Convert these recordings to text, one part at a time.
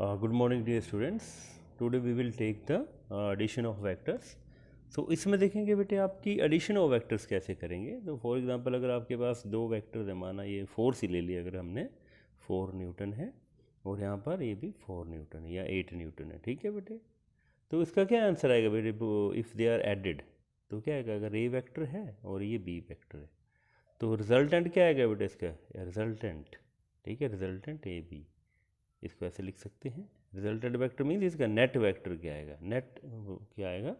Good morning dear students. Today we will take the addition of vectors. So इसमें देखेंगे बेटे आपकी addition of vectors कैसे करेंगे. तो फॉर एग्जांपल अगर आपके पास दो वेक्टर्स है, माना ये 4 सी ले लिया अगर हमने, 4 न्यूटन है और यहाँ पर ये भी 4 न्यूटन है या 8 न्यूटन है. ठीक है बेटे. तो इसका क्या आंसर आएगा बेटे इफ़ दे आर एडेड. तो क्या आएगा, अगर ए वेक्टर है और ये बी वेक्टर है तो रिजल्टेंट क्या आएगा बेटे इसका, रिजल्टेंट. ठीक है, रिजल्टेंट ए बी. इसको ऐसे लिख सकते हैं. रिजल्टेंट वेक्टर मीन्स इसका नेट वेक्टर क्या आएगा, नेट क्या आएगा.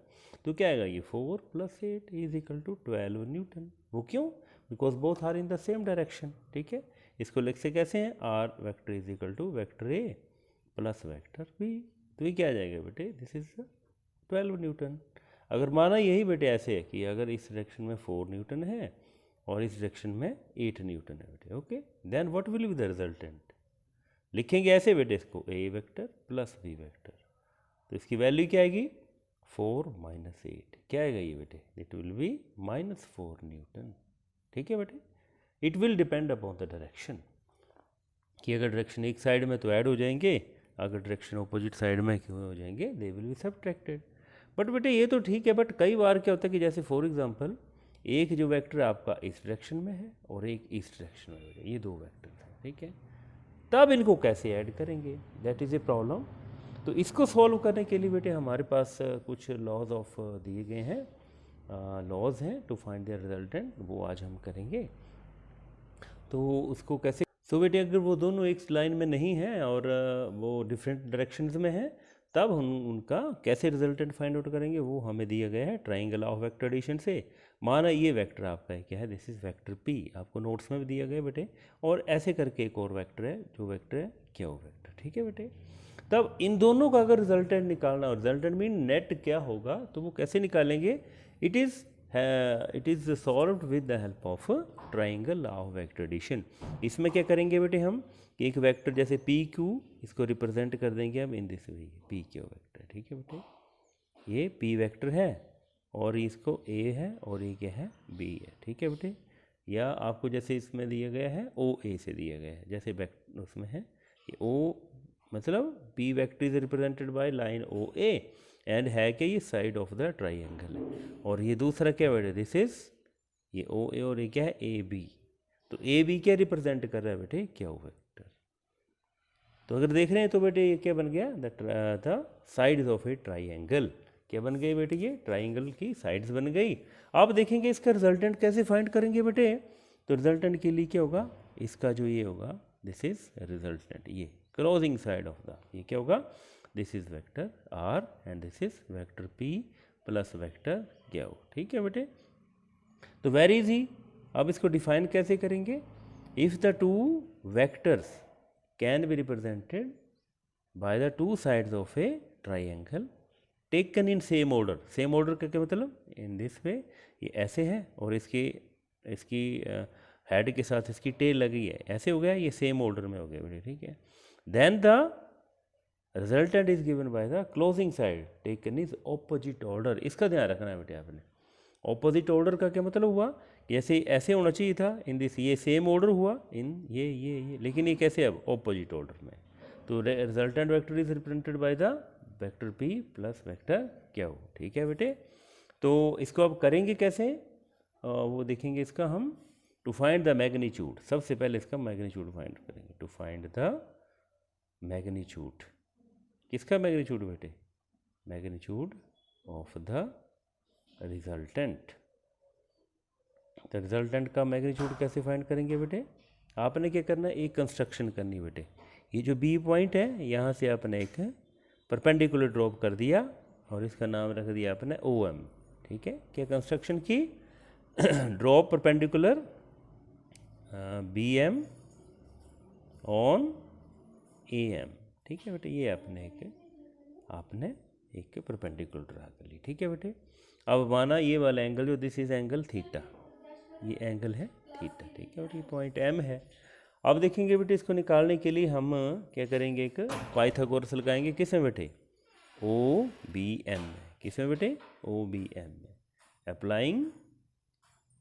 तो क्या आएगा, ये 4 + 8 इज इक्वल टू 12 न्यूटन. वो क्यों, because both are in the same direction. ठीक है, इसको लिख से कैसे हैं, R vector is equal to vector A plus vector B. तो ये क्या आ जाएगा बेटे, दिस इज 12 न्यूटन. अगर माना यही बेटे ऐसे है कि अगर इस डायरेक्शन में 4 न्यूटन है और इस डायरेक्शन में 8 न्यूटन है बेटे, okay, then what will be the resultant. लिखेंगे ऐसे बेटे इसको, A vector plus B vector. तो इसकी वैल्यू क्या आएगी, 4 - 8. क्या आएगा ये बेटे, इट विल बी -4 न्यूटन. ठीक है बेटे. It will depend upon the direction, कि अगर डायरेक्शन एक साइड में तो ऐड हो जाएंगे, अगर डायरेक्शन ऑपोजिट साइड में क्यों हो जाएंगे, they will be subtracted. But बेटे ये तो ठीक है, बट कई बार क्या होता है कि जैसे फॉर एग्जांपल एक जो वेक्टर आपका इस डायरेक्शन में है और एक इस डायरेक्शन में है, ये दो वेक्टर हैं. ठीक है, तब इनको कैसे ऐड करेंगे, दैट इज़ ए प्रॉब्लम. तो इसको सॉल्व करने के लिए बेटे हमारे पास कुछ लॉज ऑफ दिए गए हैं, लॉज हैं टू फाइंड द रिजल्टेंट, वो आज हम करेंगे. तो उसको कैसे, सो बेटे अगर वो दोनों एक लाइन में नहीं हैं और वो डिफरेंट डायरेक्शंस में हैं, तब हम उनका कैसे रिजल्टेंट फाइंड आउट करेंगे, वो हमें दिया गया है ट्राइंगल ऑफ वेक्टर एडिशन से. माना ये वेक्टर आपका है, क्या है, दिस इज़ वेक्टर पी, आपको नोट्स में भी दिया गया बेटे. और ऐसे करके एक और वेक्टर है, जो वेक्टर है क्यू वेक्टर. ठीक है बेटे. तब इन दोनों का अगर रिजल्टेंट निकालना, और रिजल्टेंट मीन नेट क्या होगा, तो वो कैसे निकालेंगे, it is solved with the help of triangle of vector addition. इसमें क्या करेंगे बेटे हम, कि एक वेक्टर जैसे पी क्यू, इसको रिप्रेजेंट कर देंगे हम इन this way, P Q vector. ठीक है बेटे, ये पी वेक्टर है और इसको ए है और ये क्या है, बी है. ठीक है बेटे. या आपको जैसे इसमें दिया गया है ओ ए से दिया गया है, जैसे वेक्टर उसमें है कि ओ, मतलब P vector is represented by line O A and है कि ये साइड ऑफ द ट्राइंगल है. और ये दूसरा क्या बेटे, दिस इज ये ओ ए और ये क्या है, ए बी. तो ए बी क्या रिप्रेजेंट कर रहा है बेटे, क्यू वेक्टर. तो अगर देख रहे हैं तो बेटे ये क्या बन गया, the sides of A triangle. क्या बन गई बेटे, ये ट्राइंगल की साइड्स बन गई. आप देखेंगे इसका रिजल्टेंट कैसे फाइंड करेंगे बेटे. तो रिजल्टेंट के लिए क्या होगा, इसका जो ये होगा, दिस इज रिजल्टेंट, ये क्लोजिंग साइड ऑफ द, ये क्या होगा, this is vector R and this is vector P plus vector Q. ठीक है बेटे. तो वेरी इजी. अब इसको डिफाइन कैसे करेंगे, if the two vectors can be represented by the two sides of A triangle taken in same order. Same order का क्या मतलब, इन दिस वे, ये ऐसे है और इसकी हेड के साथ इसकी टेल लगी है, ऐसे हो गया, ये सेम ऑर्डर में हो गया बेटे. ठीक है. Then the resultant is given by the closing side taken is opposite order. इसका ध्यान रखना है बेटे आपने. ऑपोजिट ऑर्डर का क्या मतलब हुआ, जैसे ऐसे होना चाहिए था इन दिस, ये सेम ऑर्डर हुआ इन ये, लेकिन ये कैसे अब ऑपोजिट ऑर्डर में. तो resultant vector is represented by the vector P plus vector Q. ठीक है बेटे. तो इसको अब करेंगे कैसे, वो देखेंगे इसका हम. टू फाइंड द मैग्नीट्यूड, सबसे पहले इसका मैग्नीट्यूड फाइंड करेंगे. टू फाइंड द मैग्नीट्यूड, किसका मैग्नीट्यूड बेटे, मैग्नीट्यूड ऑफ द रिजल्टेंट. तो रिजल्टेंट का मैग्नीट्यूड कैसे फाइंड करेंगे बेटे, आपने क्या करना है, एक कंस्ट्रक्शन करनी है बेटे. ये जो बी पॉइंट है, यहाँ से आपने एक परपेंडिकुलर ड्रॉप कर दिया और इसका नाम रख दिया आपने ओ एम. ठीक है, क्या कंस्ट्रक्शन की, drop perpendicular B M on A M. ठीक है बेटे, ये आपने एक परपेंडिकुलर ड्रा कर ली. ठीक है बेटे. अब माना ये वाला एंगल जो, दिस इज एंगल थीटा, ये एंगल है थीटा. ठीक है बेटे, ये पॉइंट एम है. अब देखेंगे बेटे इसको निकालने के लिए हम क्या करेंगे, एक पाइथागोरस लगाएंगे. किस में बेटे, ओ बी एम में. किस में बेटे, ओ बी एम में. अप्लाइंग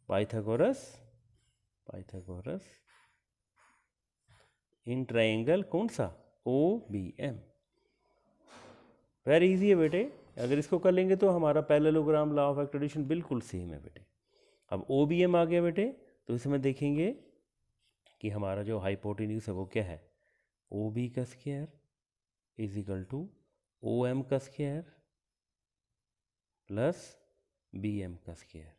पाइथागोरस इन ट्राइंगल, कौन सा, O B M. Very easy है बेटे, अगर इसको कर लेंगे तो हमारा parallelogram law of vector addition बिल्कुल सेम है बेटे। अब ओ बी एम आ गया बेटे, तो इसमें देखेंगे कि हमारा जो हाइपोटेन्यूज है वो क्या है, ओ बी का square is equal to O M का स्क्वायर प्लस बी एम का स्क्वायर।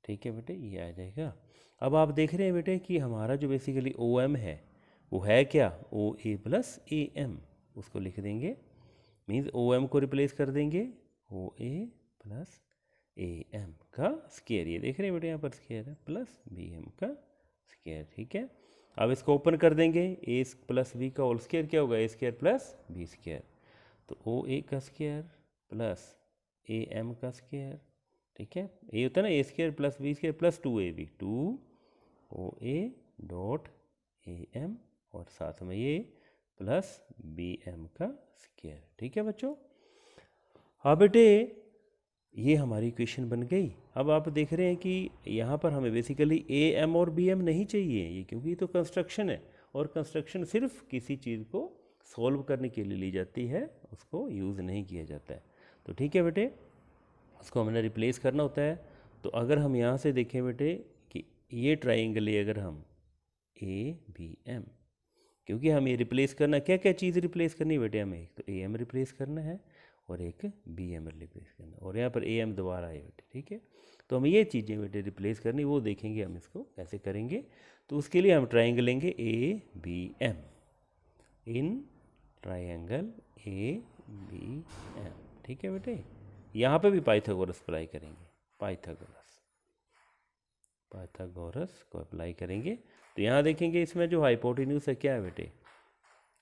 ठीक है बेटे, ये आ जाएगा। अब आप देख रहे हैं बेटे कि हमारा जो बेसिकली ओ एम है वो है क्या, ओ ए प्लस ए एम, उसको लिख देंगे, मीन्स ओ एम को रिप्लेस कर देंगे O A plus A M का स्क्वायर, ये देख रहे हैं बेटे यहाँ पर स्क्वायर है, प्लस बी एम का स्क्वायर। ठीक है, अब इसको ओपन कर देंगे, ए प्लस बी का होल स्क्वायर क्या होगा, ए स्क्वायर प्लस बी स्क्वायर, तो ओ ए का स्क्वायर प्लस ए एम का स्क्वायर। ठीक है, ए होता है ना ए square plus B square plus two A B, two O A dot A M और साथ में ये प्लस बी एम का स्क्वायर। ठीक है बच्चों, हाँ बेटे ये हमारी इक्वेशन बन गई। अब आप देख रहे हैं कि यहाँ पर हमें बेसिकली ए एम और बी एम नहीं चाहिए ये, क्योंकि ये तो कंस्ट्रक्शन है और कंस्ट्रक्शन सिर्फ किसी चीज़ को सॉल्व करने के लिए ली जाती है, उसको यूज़ नहीं किया जाता है। तो ठीक है बेटे, उसको हमने रिप्लेस करना होता है। तो अगर हम यहाँ से देखें बेटे कि ये ट्राइंगल है, अगर हम ए बी एम, क्योंकि हम ये रिप्लेस करना, क्या क्या चीज़ रिप्लेस करनी है बेटे हमें, एक तो ए एम रिप्लेस करना है और एक बी एम रिप्लेस करना, और यहाँ पर ए एम दोबारा है बेटे। ठीक है, तो हमें ये चीज़ें बेटे रिप्लेस करनी, वो देखेंगे हम इसको कैसे करेंगे। तो उसके लिए हम ट्राइंगल लेंगे A B M, in triangle A B M. ठीक है बेटे, यहाँ पे भी पाइथागोरस अप्लाई करेंगे, पाइथागोरस को अप्लाई करेंगे। तो यहाँ देखेंगे इसमें जो हाइपोटेन्यूज है क्या है बेटे,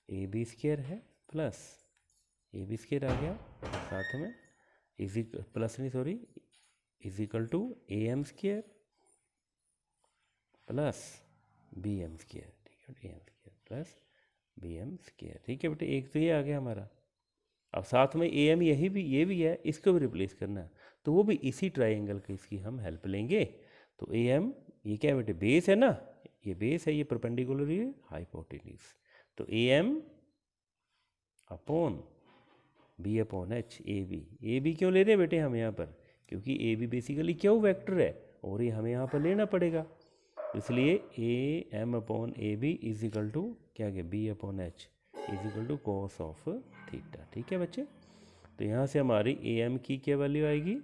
ए बी स्क्वायर है प्लस ए बी स्क्वायर आ गया, साथ में प्लस नहीं sorry is equal to A M square plus B M square. ठीक है, A M square plus B M square. ठीक है बेटे, एक तो ये आ गया हमारा। अब साथ में ए एम ये भी है, इसको भी रिप्लेस करना है, तो वो भी इसी ट्राइंगल की इसकी हम हेल्प लेंगे। तो ए एम ये क्या है बेटे, बेस है ना, ये बेस है, ये परपेंडिकुलर ये हाइपोटेन्यूज, तो A M upon B upon H, A B क्यों ले रहे हैं बेटे हम यहाँ पर, क्योंकि ए बी बेसिकली क्यों वेक्टर है और ये हमें यहाँ पर लेना पड़ेगा, इसलिए A M upon A B is equal to क्या गया, B upon H is equal to cos of theta. ठीक है बच्चे, तो यहाँ से हमारी ए एम की क्या वैल्यू आएगी,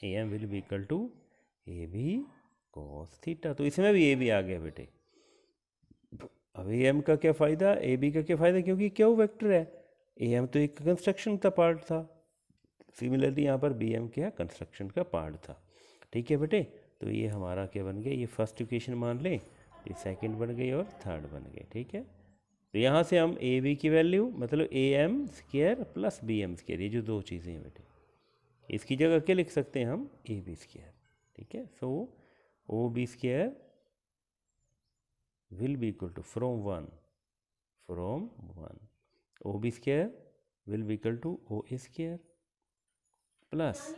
A M will be equal to A B cos theta. तो इसमें भी ए बी आ गया बेटे। अब ए एम का क्या फ़ायदा, ए बी का क्या फ़ायदा, क्योंकि क्यों वेक्टर है, ए एम तो एक कंस्ट्रक्शन का पार्ट था, सिमिलरली यहाँ पर बी एम क्या कंस्ट्रक्शन का पार्ट था। ठीक है बेटे, तो ये हमारा क्या बन गया, ये फर्स्ट इक्वेशन मान लें, ये सेकंड बन गई और थर्ड बन गए। ठीक है, तो यहाँ से हम ए बी की वैल्यू मतलब A M square plus B M square, ये जो दो चीज़ें हैं बेटे, इसकी जगह क्या लिख सकते हैं हम, ए बी स्क्वायर। ठीक है, so O B square will be equal to from one O B square will be equal to O A square plus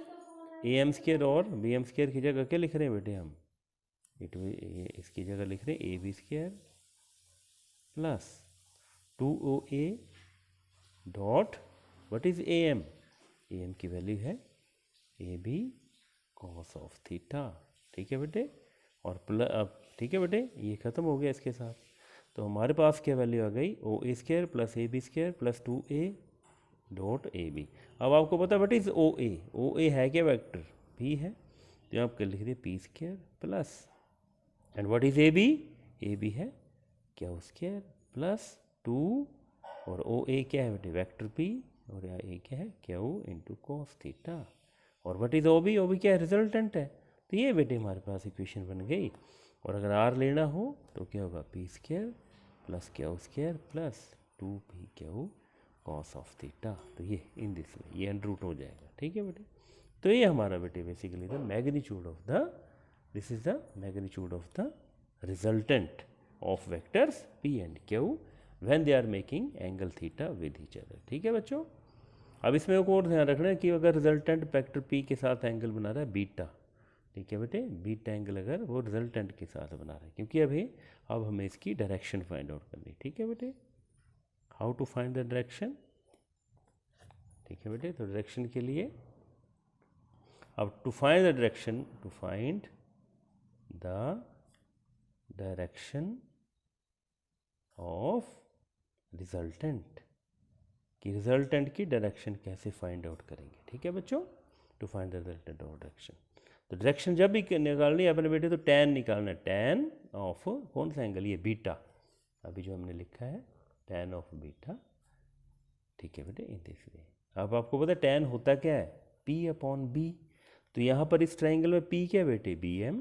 A M square, और बी एम स्क्वायर की जगह क्या लिख रहे हैं बेटे हम, इसकी जगह लिख रहे हैं A B square plus two O A dot what is A M की वैल्यू है A B cos of theta. ठीक है बेटे, और अब ठीक है बेटे, ये ख़त्म हो गया इसके साथ। तो हमारे पास क्या वैल्यू आ गई, O A square plus A B square plus two A dot A B. अब आपको पता है बेटे इस ओ ए है क्या वेक्टर, पी है, तो आप कर लिख दिए P square plus and what is A B है क्या स्क्वायर प्लस टू, और ओ ए क्या है बेटे वेक्टर पी, और यहाँ ए क्या है क्यू इंटू कॉस थीटा, और व्हाट इज ओ बी क्या है रिजल्टेंट है। तो ये बेटे हमारे पास इक्वेशन बन गई। और अगर आर लेना हो तो क्या होगा, P square plus Q square plus to P Q cos of theta. तो ये इन दिस वे ये अंडर रूट हो जाएगा। ठीक है बेटे, तो ये हमारा बेटे basically the magnitude of the, this is the magnitude of the resultant of vectors P and Q when they are making angle theta with each other. ठीक है बच्चों, अब इसमें एक और ध्यान रखना है कि अगर रिजल्टेंट वेक्टर पी के साथ एंगल बना रहा है बीटा, ठीक है बेटे, बीटा एंगल अगर वो रिजल्टेंट के साथ बना रहा है, क्योंकि अब हमें इसकी डायरेक्शन फाइंड आउट करनी। ठीक है बेटे, how to find the direction, ठीक है बेटे। तो डायरेक्शन के लिए अब to find the direction, to find the direction of resultant, कि रिजल्टेंट की डायरेक्शन कैसे फाइंड आउट करेंगे। ठीक है बच्चों, to find the resultant of direction. तो डायरेक्शन जब भी निकालनी है अपने बेटे तो टैन निकालना है, टैन ऑफ कौन सा एंगल, ये बीटा, अभी जो हमने लिखा है टैन ऑफ बीटा। ठीक है बेटे, इन दिस वे। अब आपको पता है टैन होता क्या है, पी अपॉन बी। तो यहाँ पर इस ट्राइंगल में पी क्या बेटे, B M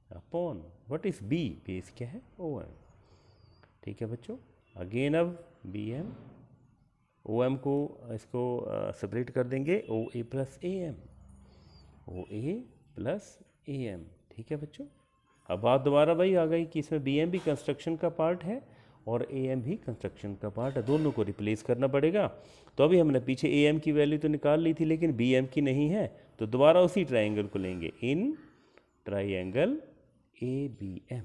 upon what is B, base क्या है, ओ एम। ठीक है बच्चों, अगेन अब बी एम, ओ एम को इसको सेपरेट कर देंगे, O A plus A M, O A plus A M. ठीक है बच्चों, अब बात दोबारा भाई आ गई कि इसमें बी एम भी कंस्ट्रक्शन का पार्ट है और ए एम भी कंस्ट्रक्शन का पार्ट है, दोनों को रिप्लेस करना पड़ेगा। तो अभी हमने पीछे ए एम की वैल्यू तो निकाल ली थी लेकिन बी एम की नहीं है, तो दोबारा उसी ट्राइंगल को लेंगे, in triangle A B M,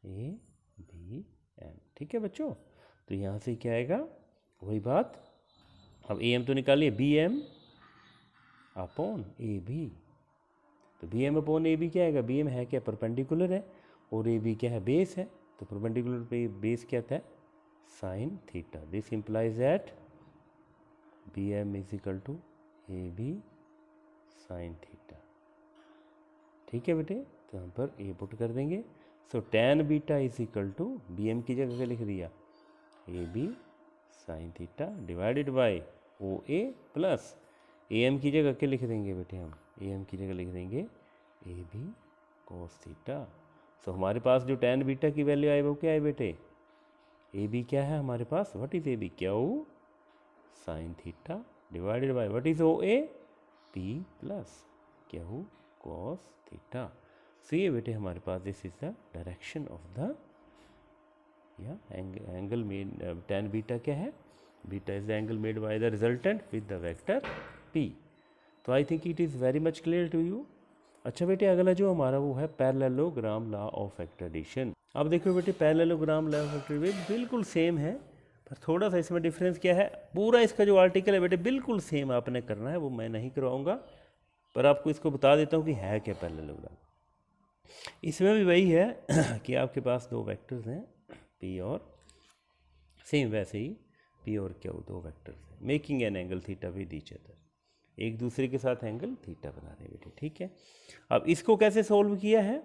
A B M. ठीक है बच्चों, तो यहाँ से क्या आएगा, वही बात। अब ए एम तो निकालिए, B M upon A B. तो B M upon A B क्या आएगा, बी एम है क्या, परपेंडिकुलर है, और ए बी क्या है, बेस है। तो परपेंडिकुलर पे बेस क्या था, sine theta. This implies that B M is equal to A B sine theta. ठीक है बेटे, तो यहाँ पर ए पुट कर देंगे। So tan beta is equal to, B M की जगह क्या लिख दिया, A B sine theta divided by O A plus A M की जगह क्या लिख देंगे बेटे, हम ए एम की जगह लिख देंगे ए बी कोस थीटा। सो हमारे पास जो टैन बीटा की वैल्यू आई वो क्या है बेटे, ए बी क्या है हमारे पास, what is A B, Q sine theta divided by what is O A, P plus Q cos theta. So ये बेटे हमारे पास this is the direction of the या एंगल मेड, टैन बीटा क्या है, beta is the angle made by the resultant with the vector P. तो I think it is very much clear to you. अच्छा बेटे, अगला जो हमारा वो है parallelogram law of vector addition. अब देखो बेटे, parallelogram law of vector addition बिल्कुल सेम है, पर थोड़ा सा इसमें डिफरेंस क्या है, पूरा इसका जो आर्टिकल है बेटे बिल्कुल सेम आपने करना है, वो मैं नहीं करवाऊंगा, पर आपको इसको बता देता हूँ कि है क्या पैरेललोग्राम। इसमें भी वही है कि आपके पास दो वेक्टर्स हैं पी और, सेम वैसे ही पी और क्यू दो वेक्टर्स हैं, making an angle theta with each other, एक दूसरे के साथ एंगल थीटा बना रहे हैं बेटे। ठीक है, अब इसको कैसे सॉल्व किया है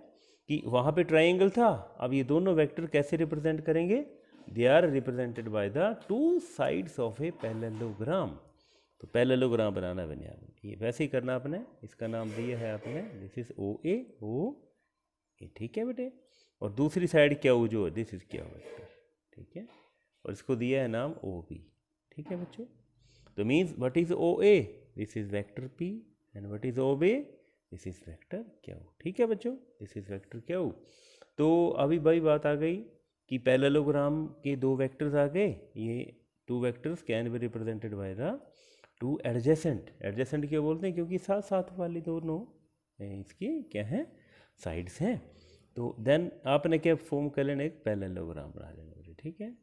कि वहाँ पे ट्राइंगल था, अब ये दोनों वेक्टर कैसे रिप्रेजेंट करेंगे, they are represented by the two sides of a parallelogram. तो पैरेललोग्राम बनाना है बुनियाद, ये वैसे ही करना आपने, इसका नाम दिया है आपने, दिस इज ओ ए, ओ ए। ठीक है बेटे, और दूसरी साइड क्या हो, जो दिस इज क्या वेक्टर। ठीक है, और इसको दिया है नाम ओ बी। ठीक है बच्चों, तो means what is O A, this is vector P, and what is O B, this is vector Q. ठीक है बच्चों, दिस इज वेक्टर क्यू। तो अभी भाई बात आ गई कि पैरेललोग्राम के दो वेक्टर्स आ गए, ये two vectors can be represented by the two adjacent, adjacent क्यों बोलते हैं, क्योंकि साथ साथ वाली दोनों इसकी क्या है, साइड्स हैं। तो देन आपने क्या फॉर्म कर लेना, एक पैरेललोग्राम बना लेना। ठीक है,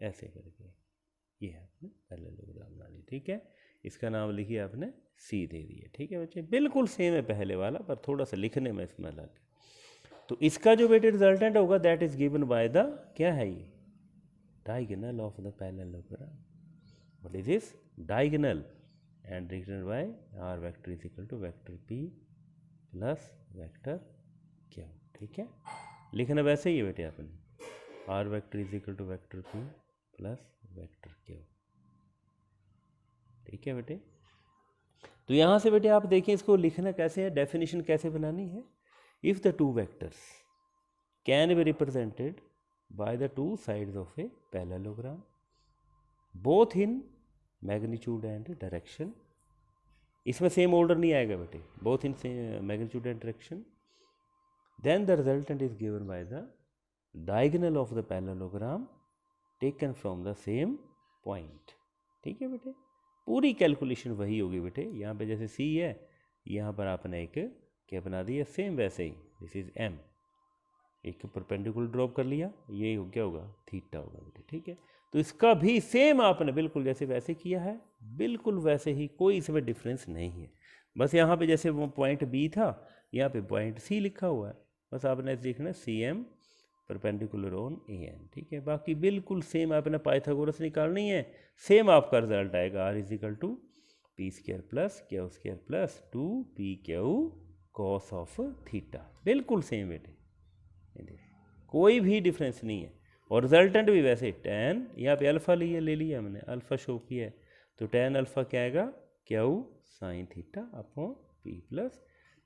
ऐसे करके ये है आपने पैरेललोग्राम बना ली। ठीक है, इसका नाम लिखिए आपने सी दे दिया। ठीक है बच्चे, बिल्कुल सेम है पहले वाला, पर थोड़ा सा लिखने में इसमें अलग है। तो इसका जो बेटे रिजल्टेंट होगा that is given by the, क्या है ये, diagonal of the parallelogram. What is this, diagonal, and written by R vector is equal to vector P plus vector Q. ठीक है, लिखना वैसे ही है बेटे आपने, R vector is equal to vector P plus vector Q. ठीक है बेटे, तो यहाँ से बेटे आप देखें इसको लिखना कैसे है, डेफिनेशन कैसे बनानी है। If the two vectors can be represented by the two sides of a parallelogram both in magnitude and direction, इसमें सेम ऑर्डर नहीं आएगा बेटे, both in magnitude and direction, then the resultant is given by the diagonal of the parallelogram taken from the same point। ठीक है बेटे, पूरी calculation वही होगी बेटे, यहाँ पे जैसे C है, यहाँ पर आपने एक क्या बना दिया, सेम वैसे ही दिस इज M, एक परपेंडिकुलर ड्रॉप कर लिया, ये क्या होगा, थीटा होगा बेटे। ठीक है, तो इसका भी सेम आपने बिल्कुल जैसे वैसे किया है, बिल्कुल वैसे ही, कोई इसमें डिफरेंस नहीं है। बस यहाँ पे जैसे वो पॉइंट बी था, यहाँ पे पॉइंट सी लिखा हुआ है, बस आपने देखना C M perpendicular on A N, ठीक है। बाकी बिल्कुल सेम आपने पाइथागोरस निकालनी है, सेम आपका रिजल्ट आएगा, R is equal to P square plus Q square plus 2 PQ cos of theta, बिल्कुल सेम बेटे, कोई भी डिफरेंस नहीं है। और रिजल्टेंट भी वैसे tan, यहाँ पे अल्फ़ा ले लिया हमने, अल्फ़ा शो किया है, तो tan अल्फ़ा क्या आएगा, Q sine theta upon P plus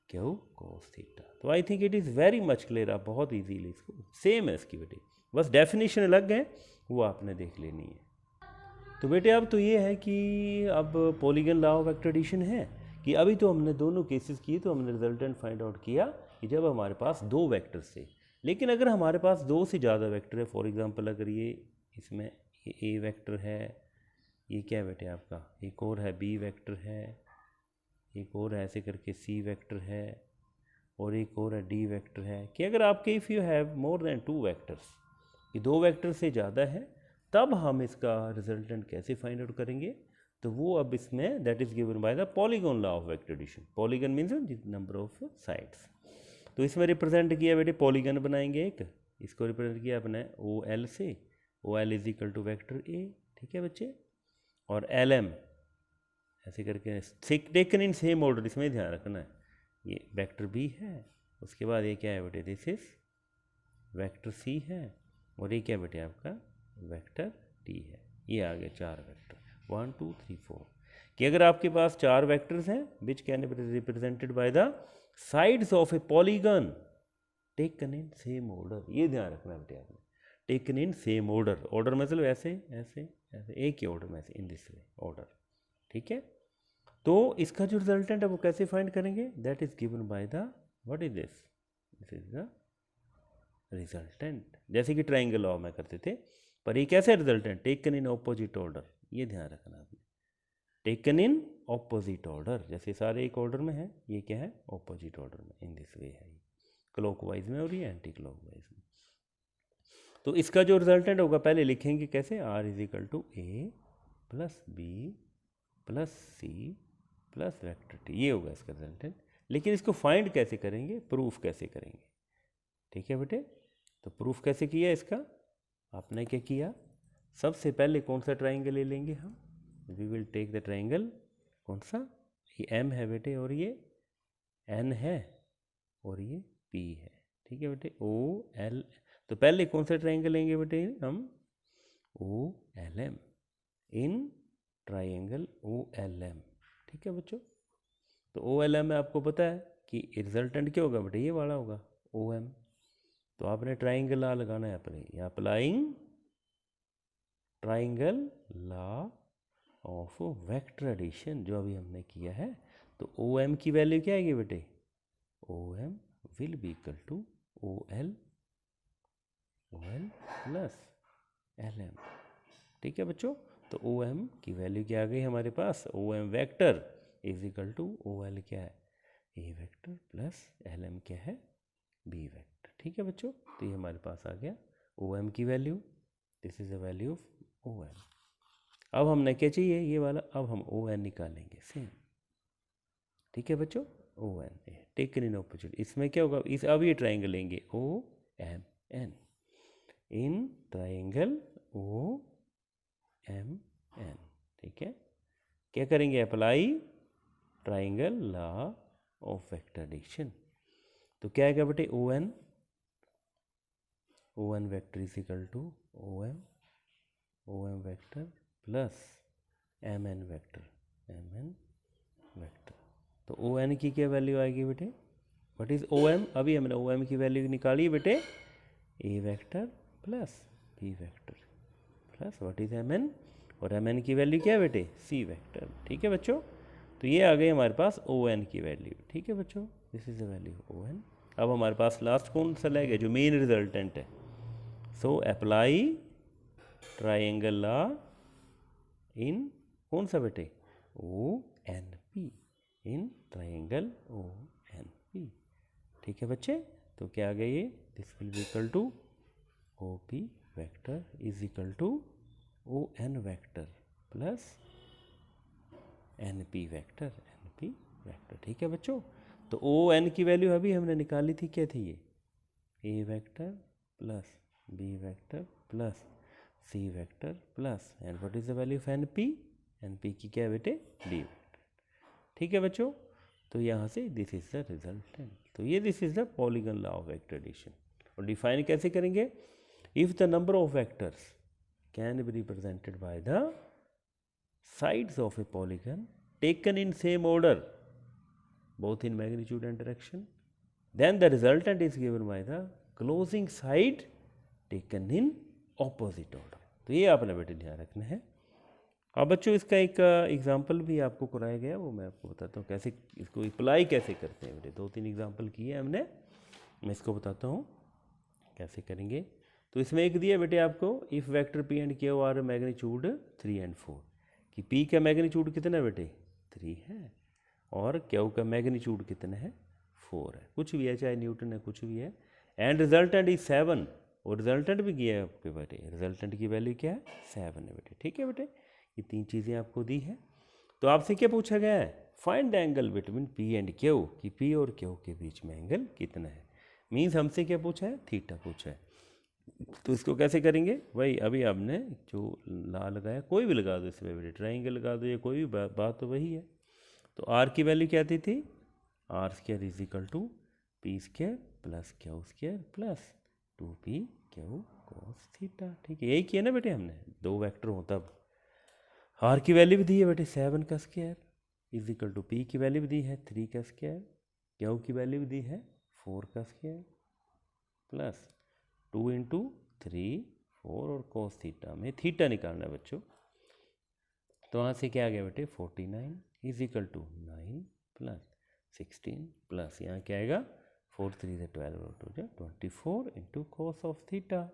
Q cos theta. तो I think it is very much clear, आप बहुत इजीली इसको, सेम है इसकी बेटे, बस डेफिनेशन अलग है, वो आपने देख लेनी है। तो बेटे अब तो ये है कि अब polygon law of vector addition है कि अभी तो हमने दोनों केसेस किए, तो हमने रिजल्टेंट फाइंड आउट किया कि जब हमारे पास दो वेक्टर्स थे। लेकिन अगर हमारे पास दो से ज़्यादा वेक्टर है, फॉर एग्जांपल अगर ये इसमें ये ए वेक्टर है, ये क्या है बेटे आपका, एक और है बी वेक्टर है, एक और ऐसे करके सी वेक्टर है, और एक और है डी वेक्टर है, कि अगर आपके if you have more than 2 vectors, ये दो वेक्टर से ज़्यादा है, तब हम इसका रिजल्टेंट कैसे फाइंड आउट करेंगे, तो वो अब इसमें that is given by the polygon law of vector addition. Polygon means number of sides. तो इसमें रिप्रेजेंट किया बेटे, पॉलीगन बनाएंगे एक, इसको रिप्रेजेंट किया अपने ओ एल से, O L is equal to vector A, ठीक है बच्चे, और एल एम ऐसे करके टेकन इन सेम ऑर्डर, इसमें ध्यान रखना है, ये वेक्टर बी है, उसके बाद ये क्या है बेटे, दिस इज वेक्टर सी है, और ये क्या बेटे आपका वेक्टर टी है। ये आ गए 4 वेक्टर, 1 2 3 4, कि अगर आपके पास 4 वेक्टर्स हैं which can be represented by the sides of A polygon taken in same order, ये ध्यान रखना बेटे आपने, taken in same order, order मतलब ऐसे ऐसे ऐसे एक ही ऑर्डर में, ऐसे इन दिस वे ऑर्डर, ठीक है। तो इसका जो रिजल्टेंट है वो कैसे फाइंड करेंगे, that is given by the what is this, this is the resultant, जैसे कि ट्राइंगल लॉ में करते थे, पर ये कैसे resultant, taken in opposite order, ये ध्यान रखना आपने, टेकन इन ऑपोजिट ऑर्डर, जैसे सारे एक ऑर्डर में है, ये क्या है ऑपोजिट ऑर्डर में, इन दिस वे है, क्लॉकवाइज में और ये एंटी क्लॉकवाइज में। तो इसका जो रिजल्टेंट होगा पहले लिखेंगे कैसे, R is equal to A plus B plus C plus vector T, ये होगा इसका रिजल्टेंट। लेकिन इसको फाइंड कैसे करेंगे, प्रूफ कैसे करेंगे, ठीक है बेटे। तो प्रूफ कैसे किया इसका, आपने क्या किया, सबसे पहले कौन सा ट्राइंगल ले लेंगे हम, we will take the triangle, कौन सा, ये एम है बेटे, और ये एन है, और ये पी है, ठीक है बेटे, ओ एल। तो पहले कौन सा ट्राइंगल लेंगे बेटे हम, O L M, in triangle O L M, ठीक है बच्चों। तो ओ एल एम में आपको पता है कि रिजल्टेंट क्या होगा बेटे, ये वाला होगा ओ एम। तो आपने ट्राइंगल लॉ लगाना है अपने, या applying triangle law of vector addition, जो अभी हमने किया है। तो ओ एम की वैल्यू क्या आएगी बेटे, O M will be equal to O L plus L M, ठीक है बच्चों। तो ओ एम की वैल्यू क्या आ गई हमारे पास, O M vector is equal to O L क्या है, A vector plus L M क्या है, बी वैक्टर, ठीक है बच्चों। तो ये हमारे पास आ गया ओ एम की value, this is the value of O M. अब हमने क्या चाहिए, ये वाला, अब हम ओ एन निकालेंगे सेम, ठीक है बच्चों, O N taken in opposite, इसमें क्या होगा, इस अब ये ट्राइंगल लेंगे O M N, in triangle O M N, ठीक है। क्या करेंगे, apply triangle law of vector addition. तो क्या आएगा बेटे, O N vector is equal to O M vector plus M N vector, तो ओ एन की क्या वैल्यू आएगी बेटे, व्हाट इज ओ एम, अभी हमने ओ एम की वैल्यू निकाली बेटे, A vector plus B vector plus what is M N, और एम एन की वैल्यू क्या है बेटे, सी वेक्टर, ठीक है बच्चों। तो ये आ गई हमारे पास ओ एन की वैल्यू, ठीक है बच्चों, this is the value O N. अब हमारे पास लास्ट कौन सा रह गया, जो मेन रिजल्टेंट है। So apply triangle law in कौन सा बेटे, O N P, in triangle O N P, ठीक है बच्चे। तो क्या आ गया ये, this will be equal to O P vector is equal to O N vector plus N P vector, ठीक है बच्चों। तो ओ एन की वैल्यू अभी हमने निकाली थी, क्या थी ये, A vector plus B vector plus C vector plus and what is the value of N P की क्या है बेटे, डी वैक्टर, ठीक है बच्चों। तो यहाँ से दिस इज द रिजल्टेंट। तो ये this is the polygon law of vector addition. और डिफाइन कैसे करेंगे, if the number of vectors can be represented by the sides of a polygon taken in same order both in magnitude and direction, then the resultant is given by the closing side taken in opposite order। तो ये आपने बेटे ध्यान रखना है। अब बच्चों इसका एक एग्जाम्पल भी आपको कराया गया, वो मैं आपको बताता हूँ कैसे इसको अप्लाई कैसे करते हैं बेटे। 2-3 एग्जाम्पल किए हमने, मैं इसको बताता हूँ कैसे करेंगे। तो इसमें एक दिया बेटे आपको, if vector P and Q R magnitude 3 and 4, कि पी का मैग्नीट्यूड कितना है बेटे 3 है और क्यू का मैग्नीट्यूड कितना है 4 है, कुछ भी है, चाहे न्यूटन है कुछ भी है, एंड रिजल्टेंट इज 7, और रिजल्टेंट भी किया है आपके बेटे, रिजल्टेंट की वैल्यू क्या है 7 है बेटे, ठीक है बेटे। ये 3 चीज़ें आपको दी है। तो आपसे क्या पूछा गया है, find the angle between P and Q, कि पी और क्यू के बीच में एंगल कितना है। मीन्स हमसे क्या पूछा है, थीटा पूछा है। तो इसको कैसे करेंगे भाई, अभी आपने जो ला लगाया कोई भी लगा दो इसमें बेटे, ट्राइंगल लगा दो या कोई भी बात तो वही है। तो आर की वैल्यू क्या आती थी, R square is equal to P square plus Q square plus 2p Q cos theta, ठीक है। यही किया ना बेटे हमने, 2 वेक्टर हो तब। आर की वैल्यू भी दी है बेटे 7 का square is equal to P की वैल्यू भी दी है 3 का स्क्वायर, क्यू की वैल्यू भी दी है 4 का स्क्वायर प्लस 2 इंटू 3 4 और कॉस थीटा में थीटा निकालना है बच्चों। तो वहाँ से क्या आ गया बेटे 49 is equal to 9 plus 16 plus यहाँ क्या आएगा 4 3 से 12 और 2 जो 24 इंटू कॉस ऑफ थीटा,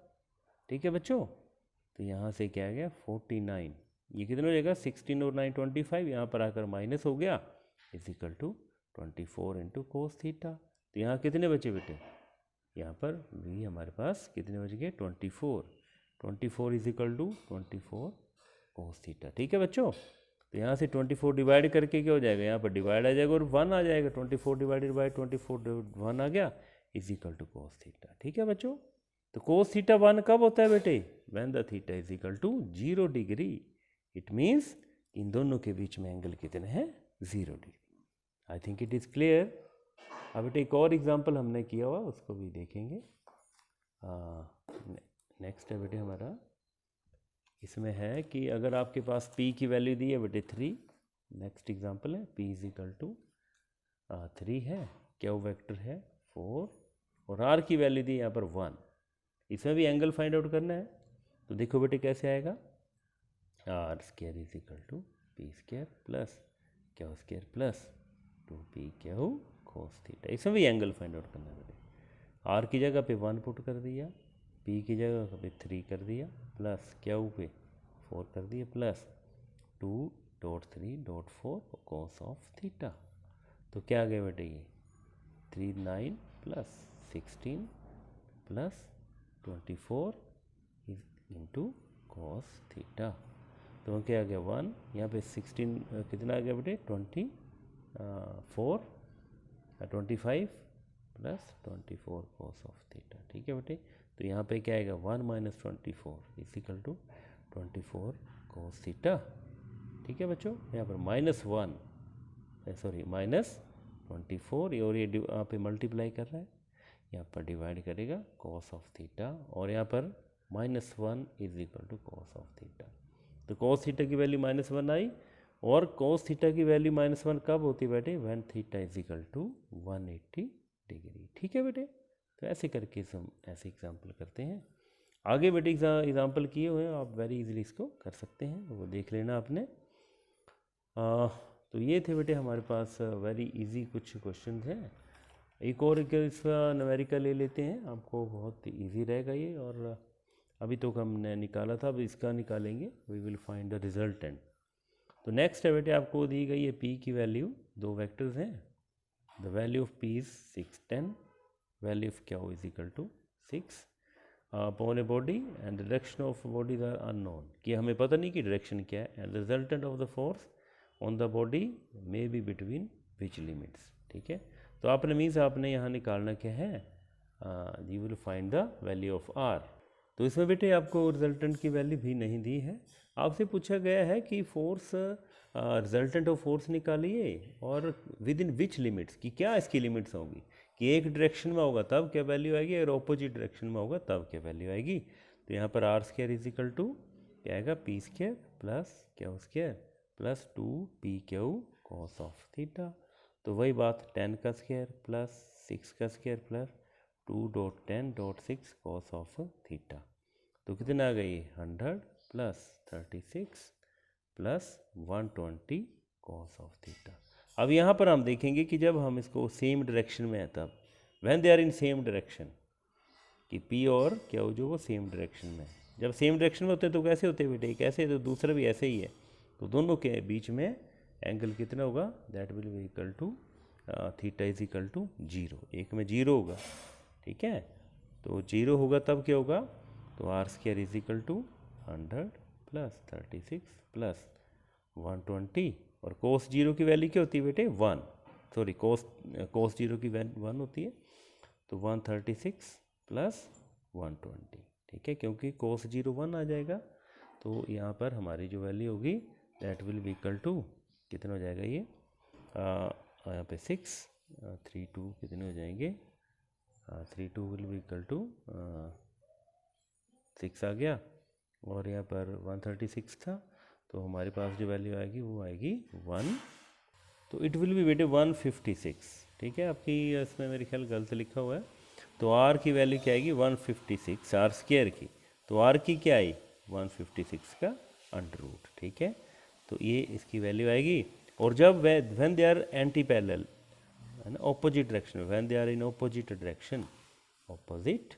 ठीक है बच्चों। तो यहाँ से क्या आ गया 49, ये कितना हो जाएगा 16 और 9 25, यहाँ पर आकर माइनस हो गया, is equal to 24 into cos theta. तो यहाँ कितने बचे बेटे, यहाँ पर भी हमारे पास कितने बच गए 24 is equal to 24 cos theta, ठीक है बच्चों। तो यहाँ से 24 डिवाइड करके क्या हो जाएगा, यहाँ पर डिवाइड आ जाएगा और 1 आ जाएगा, 24 डिवाइडेड बाई 24 1 आ गया is equal to cos theta, ठीक है बच्चों। तो कोस थीटा 1 कब होता है बेटे, when the theta is equal to 0 degree, it means इन दोनों के बीच में एंगल कितना है 0 degree. I think it is clear. अब बेटे एक और एग्जांपल हमने किया हुआ उसको भी देखेंगे। नेक्स्ट है बेटे हमारा, इसमें है कि अगर आपके पास p की वैल्यू दी है बेटे 3, नेक्स्ट एग्जांपल है p इज इक्वल टू 3 है, क्यू वेक्टर है 4 और r की वैल्यू दी है यहाँ पर 1, इसमें भी एंगल फाइंड आउट करना है। तो देखो बेटे कैसे आएगा, are square is equal to P square plus Q square plus 2p Q cos theta, इसमें भी एंगल फाइंड आउट करना है बेटे। आर की जगह पे 1 पुट कर दिया, पी की जगह पे 3 कर दिया प्लस क्यू पे 4 कर दिया प्लस 2.3.4 कोस ऑफ थीटा। तो क्या आ गया बेटे ये 3 9 plus 16 plus 24 into cos theta. तो क्या आ गया 1, यहाँ पे 16 कितना आ गया बेटे 25 प्लस 24 कोस ऑफ थीटा, ठीक है बेटे। तो यहाँ पे क्या आएगा 1 minus 24 is equal to 24 cos theta, ठीक है बच्चों। यहाँ पर माइनस 24 और ये यहाँ पे मल्टीप्लाई कर रहा है, यहाँ पर डिवाइड करेगा कॉस ऑफ थीटा और यहाँ पर -1 is equal to cos of theta. तो कॉस थीटा की वैल्यू -1 आई और कॉस थीटा की वैल्यू -1 कब होती बेटे, when theta is equal to 180 degree, ठीक है बेटे। तो ऐसे करके हम ऐसे एग्जाम्पल करते हैं। आगे बेटे एग्जाम्पल किए हुए हैं, आप वेरी इजीली इसको कर सकते हैं, वो देख लेना आपने। तो ये थे बेटे हमारे पास वेरी इजी कुछ क्वेश्चन हैं। एक और इसका न्यूमेरिकल ले लेते हैं, आपको बहुत इजी रहेगा ये, और अभी तो हमने निकाला था, अब इसका निकालेंगे, we will find the resultant. तो नेक्स्ट है बेटे आपको दी गई है p की वैल्यू, 2 वेक्टर्स हैं, the value of p is 6 10, value of q is equal to 6 upon a body and direction of bodies are unknown, कि हमें पता नहीं कि डायरेक्शन क्या है, and resultant of the force on the body may be between which limits. ठीक है, तो आपने मीन्स आपने यहाँ निकालना क्या है, you will find the value of R. तो इसमें बेटे आपको रिजल्टेंट की वैल्यू भी नहीं दी है, आपसे पूछा गया है कि फोर्स रिजल्टेंट ऑफ फोर्स निकालिए और विद इन विच लिमिट्स, कि क्या इसकी लिमिट्स होंगी, कि एक डायरेक्शन में होगा तब क्या वैल्यू आएगी, अगर ऑपोजिट डायरेक्शन में होगा तब क्या वैल्यू आएगी। तो यहाँ पर are square is equal to क्या आएगा, P square plus Q square plus 2 PQ cos of theta. तो वही बात 10 का स्क्वायर प्लस 6 का square plus 2.10.6 cos of theta. तो कितना आ गई, 100 plus 36 plus 120 cos of theta. अब यहाँ पर हम देखेंगे कि जब हम इसको सेम डायरेक्शन में है तब, when they are in same direction, कि पी और क्यू जो वो सेम डायरेक्शन में है। जब सेम डायरेक्शन में होते हैं तो कैसे होते हैं बेटे, एक ऐसे तो दूसरा भी ऐसे ही है, तो दोनों के बीच में एंगल कितना होगा, that will be equal to theta is equal to 0, एक में 0 होगा। ठीक है, तो 0 होगा तब क्या होगा, तो are square is equal to 100 plus 36 plus 120, और कोस 0 की वैल्यू क्या होती है बेटे, 1, सॉरी कोस 0 की वैल्यू 1 होती है, तो 136 प्लस 120। ठीक है, क्योंकि कोस 0 1 आ जाएगा, तो यहाँ पर हमारी जो वैल्यू होगी that will be equal to कितना हो जाएगा, ये यहाँ पे 6 3 2 कितने हो जाएंगे, 3 2 विल बी इक्वल टू 6 आ गया, और यहाँ पर 136 था, तो हमारे पास जो वैल्यू आएगी वो आएगी 1, तो इट विल बी बेटे 156। ठीक है, आपकी इसमें मेरे ख्याल गलत लिखा हुआ है, तो आर की वैल्यू क्या आएगी 156 आर स्क्वायर की, तो आर की क्या आई 156 का अंडर रूट। ठीक है, तो ये इसकी वैल्यू आएगी, और जब when they are anti parallel है ना, opposite direction, when they are in opposite direction, opposite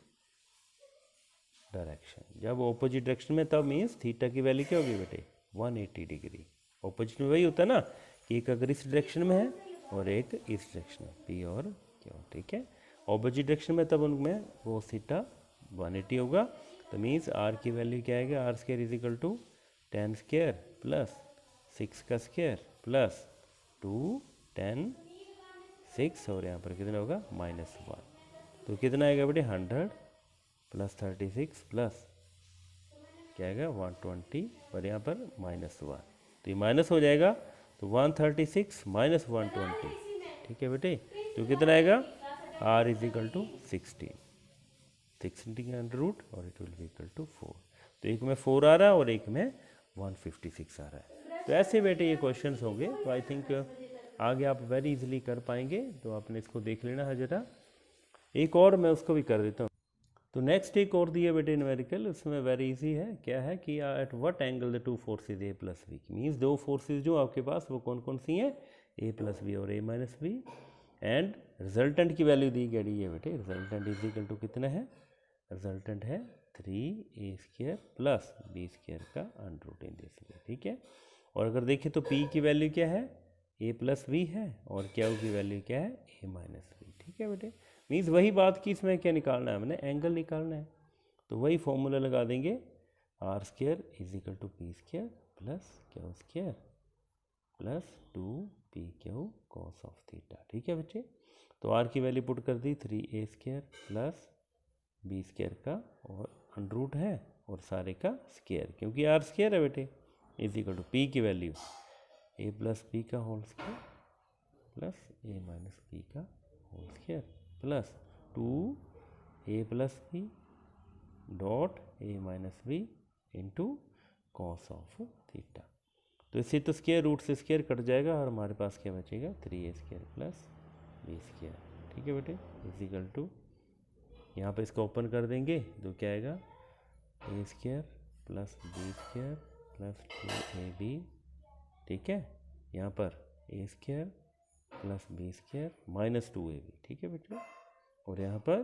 direction, जब ऑपोजिट डायरेक्शन में तब मीन्स थीटा की वैल्यू क्या होगी बेटे 180 डिग्री। ऑपोजिट में वही होता है ना, कि एक अगर इस डायरेक्शन में है और एक इस डायरेक्शन में, पी और क्यू। ठीक है, ऑपोजिट डायरेक्शन में तब उनमें वो थीटा 180 होगा, तो मीन्स आर की वैल्यू क्या आएगा, are square is equal to 10 square plus 6 का स्क्वायर प्लस 2 10 6, और यहाँ पर कितना होगा -1, तो कितना आएगा बेटे 100 प्लस 36 प्लस क्या आएगा 120, और यहाँ पर -1, तो ये माइनस हो जाएगा, तो 136 माइनस 120। ठीक है बेटे, तो कितना आएगा, आर इज इक्वल टू 16 का अंडर रूट, और it will be equal to 4, तो एक में 4 आ रहा है और एक में 156 आ रहा है। तो ऐसे बेटे ये क्वेश्चंस होंगे, तो आई थिंक आगे आप वेरी इजीली कर पाएंगे, तो आपने इसको देख लेना है जरा। एक और मैं उसको भी कर देता हूँ। तो नेक्स्ट एक और दिया बेटे न्यूमेरिकल, उसमें वेरी इजी है, क्या है कि at what angle the two forces A plus B, means दो फोर्सेज जो आपके पास वो कौन कौन सी हैं, ए प्लस बी और ए माइनस बी, एंड रिजल्टेंट की वैल्यू दी गई है बेटे, रिजल्टेंट इज इक्वल टू कितना है, रिजल्टेंट है 3a² प्लस b² का under root in this way. ठीक है, और अगर देखें तो p की वैल्यू क्या है, a प्लस बी है, और q की वैल्यू क्या है, a माइनस बी। ठीक है बेटे, मीन्स वही बात कि इसमें क्या निकालना है, हमने एंगल निकालना है, तो वही फॉर्मूला लगा देंगे, are square is equal to P square plus Q square plus 2pq cos of theta. ठीक है बच्चे, तो आर की वैल्यू पुट कर दी 3a² प्लस b² का, और अंडर रूट है और सारे का स्क्वायर, क्योंकि आर स्क्वायर है बेटे, इज इक्वल टू पी की वैल्यू a प्लस बी का whole square plus a minus B का whole square plus 2a plus B dot a minus B into cos of theta. तो इससे तो square root से square cut जाएगा, और हमारे पास क्या बचेगा 3a² प्लस b²। ठीक है बेटे, इज इक्वल टू यहाँ पे इसको ओपन कर देंगे, तो क्या आएगा a² plus b² plus 2ab। ठीक है, यहाँ पर a² plus b² minus 2ab। ठीक है बेटे, और यहाँ पर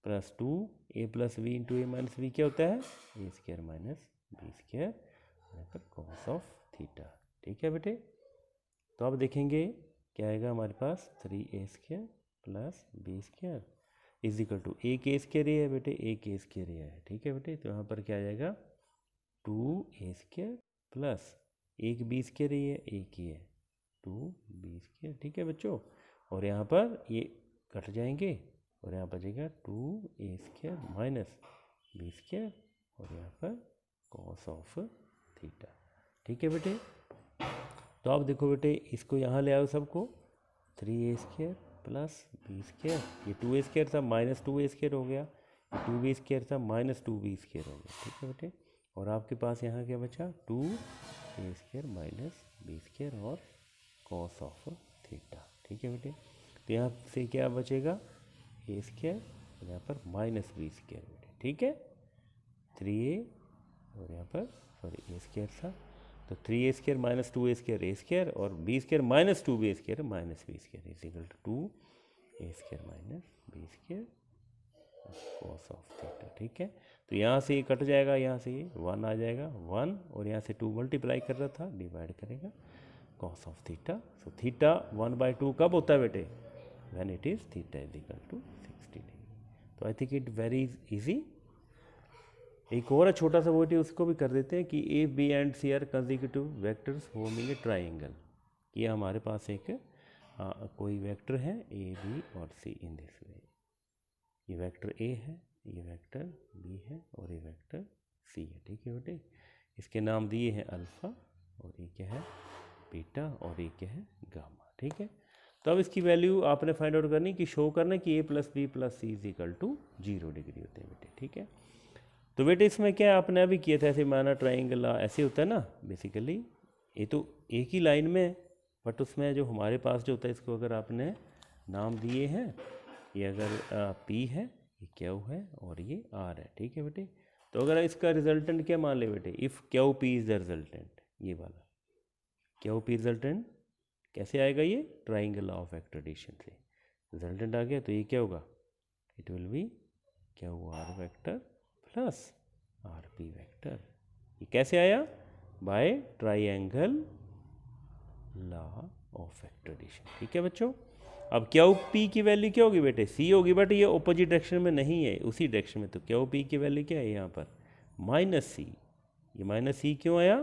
plus 2a plus B into a minus B क्या होता है, a² माइनस b², यहाँ पर कॉस ऑफ थीटा। ठीक है बेटे, तो अब देखेंगे क्या आएगा हमारे पास 3a² plus b² is equal to A के स्क्वायर ये है बेटे, ए के स्क्वायर ये है, ठीक है बेटे। तो यहाँ पर क्या आ जाएगा 2a² प्लस एक बी स्क्वायर ये है, एक ही है 2b², ठीक है बच्चों। और यहाँ पर ये कट जाएंगे और यहाँ पर बचेगा 2a² माइनस b² और यहाँ पर cos ऑफ थीटा, ठीक है बेटे। तो आप देखो बेटे, इसको यहाँ ले आओ सबको, 3a² प्लस b², ये 2a² था माइनस 2a² हो गया, 2b² था माइनस 2b² हो गया, ठीक है बेटे। और आपके पास यहाँ क्या बचा 2a² माइनस b² और cos ऑफ थीटा, ठीक है बेटे। तो यहाँ से क्या बचेगा a² और यहाँ पर माइनस b² बेटे, ठीक है। 3a और यहाँ पर सॉरी a² था, तो 3a² माइनस 2a² a² और b² minus 2b² minus b² is equal to 2a² minus b² cos of theta, ठीक है। तो यहाँ से ये कट जाएगा, यहाँ से ये 1 आ जाएगा 1 और यहाँ से 2 मल्टीप्लाई कर रहा था, डिवाइड करेगा cos of theta. So theta 1/2 कब होता है बेटे, when it is theta is equal to 60 degree. तो I think it very easy. एक और छोटा सा वर्ड है उसको भी कर देते हैं कि A B and C are consecutive vectors forming a triangle. ये हमारे पास एक कोई वेक्टर है ए बी और सी इन दिस वे। ये वेक्टर ए है, ये वेक्टर बी है और ये वेक्टर सी है, ठीक है बेटे। इसके नाम दिए हैं अल्फ़ा और ये क्या है बीटा और ये क्या है गामा, ठीक है। तो अब इसकी वैल्यू आपने फाइंड आउट करनी कि शो करना कि A plus B plus C is equal to 0 degree होते हैं बेटे, ठीक है। तो बेटे इसमें क्या आपने अभी किया था, ऐसे माना ट्राइंगल ऐसे होता है ना बेसिकली, ये तो एक ही लाइन में, बट उसमें जो हमारे पास जो होता है इसको अगर आपने नाम दिए हैं, ये अगर P है, ये Q है और ये R है, ठीक है बेटे। तो अगर इसका रिजल्टेंट क्या मान ले बेटे, if QP is the resultant, ये वाला QP रिजल्टेंट कैसे आएगा, ये ट्राइंगल ऑफ वेक्टर एडिशन से रिजल्टेंट आ गया। तो ये क्या होगा, it will be QR vector plus RP vector. ये कैसे आया, by triangle law of vector addition, ठीक है बच्चों। अब QP की वैल्यू क्या होगी बेटे, C होगी, बट ये ऑपोजिट डायरेक्शन में नहीं है, उसी डायरेक्शन में। तो QP की वैल्यू क्या है यहाँ पर -C। ये -C क्यों आया,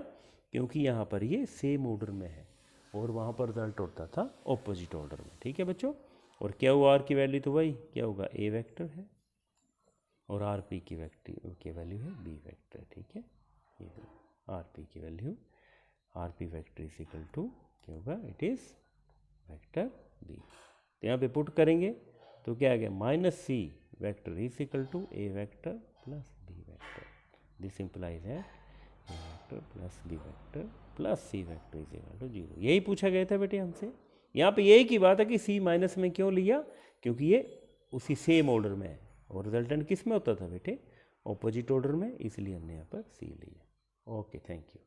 क्योंकि यहाँ पर ये सेम ऑर्डर में है और वहाँ पर रिजल्ट होता था ऑपोजिट ऑर्डर में, ठीक है बच्चों। और QR की वैल्यू तो वही क्या होगा A वेक्टर है और RP की वैल्यू है B वेक्टर, ठीक है। ये RP की value RP vector is equal to क्या होगा, इट इज़ वेक्टर B। तो यहाँ पे पुट करेंगे तो क्या आ गया -C vector is equal to A vector plus B vector. This implies है A vector plus B vector plus C vector is equal to 0। यही पूछा गया था बेटे हमसे। यहाँ पे यही की बात है कि C माइनस में क्यों लिया, क्योंकि ये उसी सेम ऑर्डर में है और रिजल्टेंट किस में होता था बेटे, ऑपोजिट ऑर्डर में, इसलिए हमने यहाँ पर C लिया। Okay, thank you.